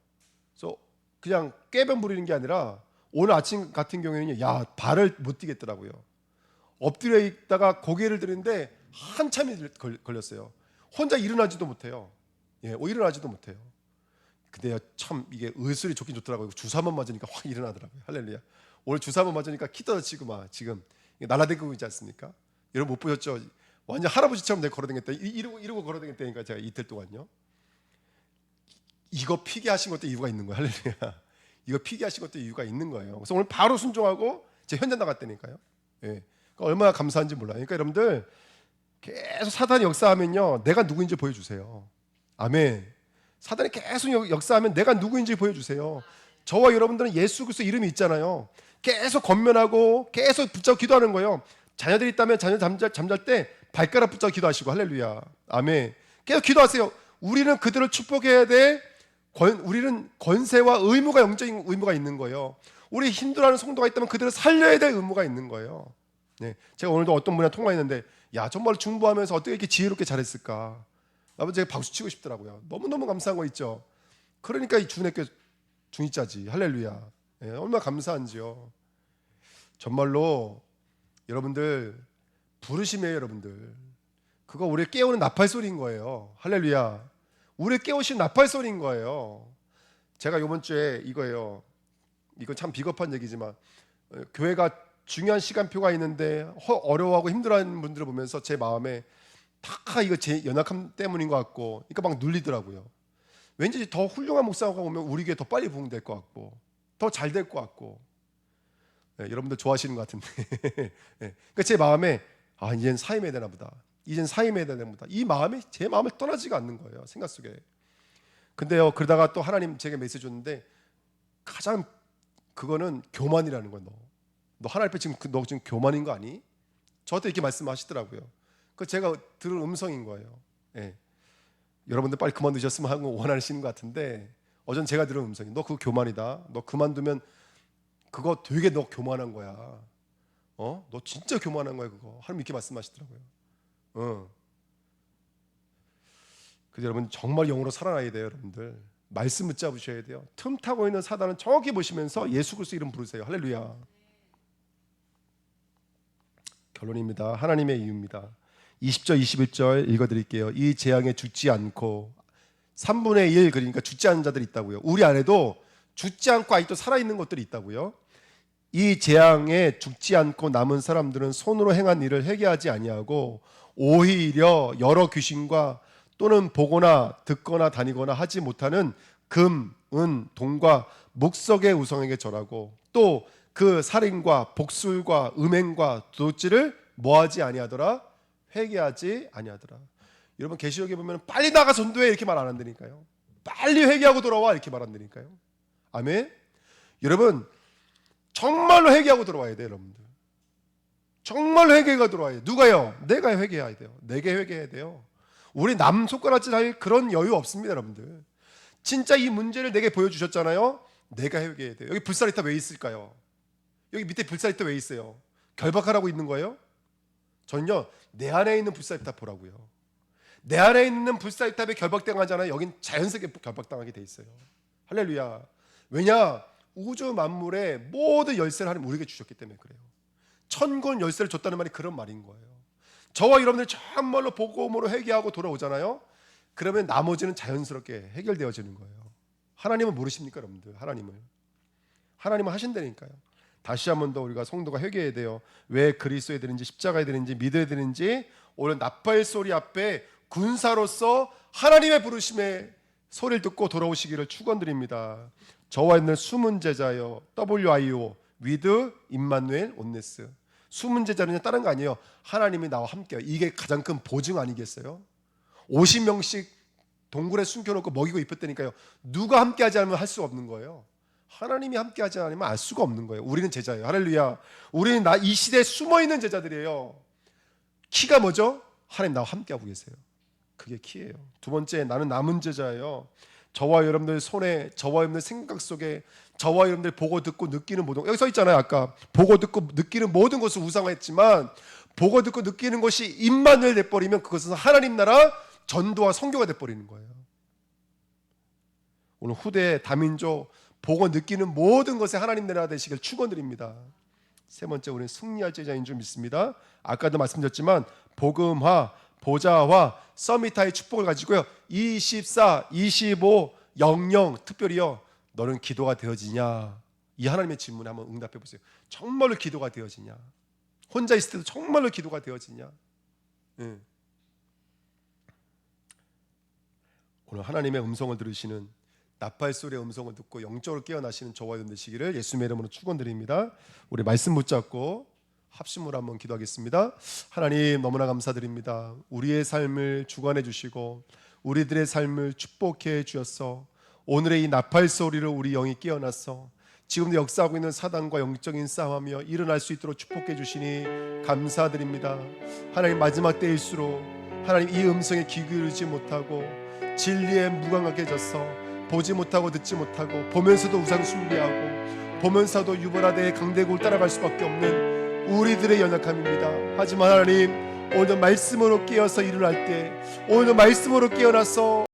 그래서 그냥 꾀변 부리는 게 아니라 오늘 아침 같은 경우에는 발을 못 뛰겠더라고요. 엎드려 있다가 고개를 들는데 한참이 걸렸어요. 혼자 일어나지도 못해요. 예, 일어나지도 못해요. 근데요 참 이게 의술이 좋긴 좋더라고요. 주사 한번 맞으니까 확 일어나더라고요. 할렐루야. 오늘 주사 한번 맞으니까 키 떨어지고 막 지금 날아다니고 있지 않습니까? 여러분 못 보셨죠? 완전 할아버지처럼 내가 걸어다녔다. 이러고 걸어다녔다니까 제가 이틀 동안요. 이거 피게 하신 것도 이유가 있는 거예요. 할렐루야. 이거 피게 하신 것도 이유가 있는 거예요. 그래서 오늘 바로 순종하고 제 현장 나갔다니까요. 예. 그러니까 얼마나 감사한지 몰라요. 그러니까 여러분들 계속 사단이 역사하면요 내가 누구인지 보여주세요. 아멘. 사단이 계속 역사하면 내가 누구인지 보여주세요. 저와 여러분들은 예수 그리스도 이름이 있잖아요. 계속 권면하고 계속 붙잡고 기도하는 거예요. 자녀들이 있다면 자녀 잠잘 때 발가락 붙잡고 기도하시고 할렐루야. 아멘. 계속 기도하세요. 우리는 그들을 축복해야 돼. 우리는 권세와 의무가 영적인 의무가 있는 거예요. 우리 힘들어하는 성도가 있다면 그들을 살려야 될 의무가 있는 거예요. 네, 제가 오늘도 어떤 분이랑 통화했는데 정말 중보하면서 어떻게 이렇게 지혜롭게 잘했을까. 아버지 제가 박수 치고 싶더라고요. 너무너무 감사한 거 있죠. 그러니까 이 주내교 중이자지. 할렐루야. 네, 얼마나 감사한지요. 정말로 여러분들 부르심이에요. 여러분들 그거 우리 깨우는 나팔 소리인 거예요. 할렐루야. 우리 깨우신 나팔 소리인 거예요. 제가 이번 주에 이거 참 비겁한 얘기지만 교회가 중요한 시간표가 있는데 어려워하고 힘들어하는 분들을 보면서 제 마음에 다 이거 제 연약함 때문인 것 같고 그러니까 막 눌리더라고요. 왠지 더 훌륭한 목사가 오면 우리 교회 더 빨리 부흥될 것 같고 더 잘 될 것 같고 여러분들 좋아하시는 것 같은데 그러니까 제 마음에 이젠 사임해야 되나 보다. 이젠 사임해야 되나 보다. 이 마음이 제 마음을 떠나지가 않는 거예요. 생각 속에. 근데요 그러다가 또 하나님 제게 메시지 줬는데 가장 그거는 교만이라는 거야. 너 하나님 앞에 너 지금 교만인 거 아니? 저한테 이렇게 말씀하시더라고요. 그 제가 들은 음성인 거예요. 예. 여러분들 빨리 그만두셨으면 하고 원하시는 것 같은데 어전 제가 들은 음성이 너 그거 교만이다. 너 그만두면 그거 되게 너 교만한 거야. 너 진짜 교만한 거야 그거. 하나님 이렇게 말씀하시더라고요. 그래서 여러분 정말 영으로 살아나야 돼요. 여러분들 말씀 붙잡으셔야 돼요. 틈 타고 있는 사단은 정확히 보시면서 예수 그리스도 이름 부르세요. 할렐루야. 결론입니다. 하나님의 이유입니다. 20절 21절 읽어드릴게요. 이 재앙에 죽지 않고 3분의 1 그러니까 죽지 않은 자들이 있다고요. 우리 안에도 죽지 않고 아직도 살아있는 것들이 있다고요. 이 재앙에 죽지 않고 남은 사람들은 손으로 행한 일을 회개하지 아니하고 오히려 여러 귀신과 또는 보거나 듣거나 다니거나 하지 못하는 금, 은, 동과 묵석의 우상에게 절하고 또 그 살인과 복술과 음행과 도둑질을 뭐하지 아니하더라? 회개하지 아니하더라. 여러분 계시록에 보면 빨리 나가 전도해 이렇게 말 안 한다니까요. 빨리 회개하고 돌아와 이렇게 말한다니까요. 아멘. 여러분 정말로 회개하고 돌아와야 돼요. 여러분들 정말로 회개가 돌아와야 돼요. 누가요? 내가 회개해야 돼요. 내게 회개해야 돼요. 우리 남 손가락질 할 그런 여유 없습니다. 여러분들 진짜 이 문제를 내게 보여주셨잖아요. 내가 회개해야 돼요. 여기 불사리타 왜 있을까요? 여기 밑에 불사리타 왜 있어요? 결박하라고 있는 거예요? 전요 내 안에 있는 불사리타 보라고요. 내 안에 있는 불사리탑에 결박당하잖아요. 여긴 자연스럽게 결박당하게 돼 있어요. 할렐루야. 왜냐? 우주 만물의 모든 열쇠를 하나님 우리에게 주셨기 때문에 그래요. 천군 열쇠를 줬다는 말이 그런 말인 거예요. 저와 여러분들이 정말로 복음으로 회개하고 돌아오잖아요. 그러면 나머지는 자연스럽게 해결되어지는 거예요. 하나님은 모르십니까 여러분들? 하나님은 하신다니까요. 다시 한 번 더 우리가 성도가 회개해야 돼요. 왜 그리스도에 되는지 십자가에 되는지 믿어야 되는지 오늘 나팔 소리 앞에 군사로서 하나님의 부르심의 소리를 듣고 돌아오시기를 축원드립니다. 저와 있는 숨은 제자여 WIO with 임마누엘 온네스. 숨은 제자는 다른 거 아니에요. 하나님이 나와 함께요. 이게 가장 큰 보증 아니겠어요? 50명씩 동굴에 숨겨놓고 먹이고 입혔다니까요. 누가 함께하지 않으면 할 수가 없는 거예요. 하나님이 함께하지 않으면 알 수가 없는 거예요. 우리는 제자예요. 할렐루야. 우리는 이 시대에 숨어있는 제자들이에요. 키가 뭐죠? 하나님 나와 함께하고 계세요. 그게 키예요. 두 번째, 나는 남은 제자예요. 저와 여러분들 손에, 저와 여러분들 생각 속에, 저와 여러분들 보고 듣고 느끼는 모든, 여기 써 있잖아요. 아까 보고 듣고 느끼는 모든 것을 우상화했지만 보고 듣고 느끼는 것이 임마누엘 돼버리면 그것은 하나님 나라 전도와 선교가 돼버리는 거예요. 오늘 후대 다민족 보고 느끼는 모든 것에 하나님 나라 되시길 축원드립니다. 세 번째, 우리는 승리할 제자인 줄 믿습니다. 아까도 말씀드렸지만 복음화, 보좌화, 서밋화의 축복을 가지고요. 24, 25, 00 특별히요. 너는 기도가 되어지냐? 이 하나님의 질문에 한번 응답해 보세요. 정말로 기도가 되어지냐? 혼자 있을 때도 정말로 기도가 되어지냐? 네. 오늘 하나님의 음성을 들으시는 나팔 소리의 음성을 듣고 영적으로 깨어나시는 저와 여러분 되시기를 예수님의 이름으로 축원드립니다. 우리 말씀 붙잡고 합심으로 한번 기도하겠습니다. 하나님 너무나 감사드립니다. 우리의 삶을 주관해 주시고 우리들의 삶을 축복해 주셔서 오늘의 이 나팔 소리를 우리 영이 깨어나서 지금도 역사하고 있는 사단과 영적인 싸움하며 일어날 수 있도록 축복해 주시니 감사드립니다. 하나님 마지막 때일수록 하나님 이 음성에 귀 기울이지 못하고 진리에 무감각해져서 보지 못하고 듣지 못하고 보면서도 우상 숭배하고 보면서도 유발하되 강대국을 따라갈 수밖에 없는 우리들의 연약함입니다. 하지만 하나님 오늘 말씀으로 깨어서 일어날 때 오늘 말씀으로 깨어나서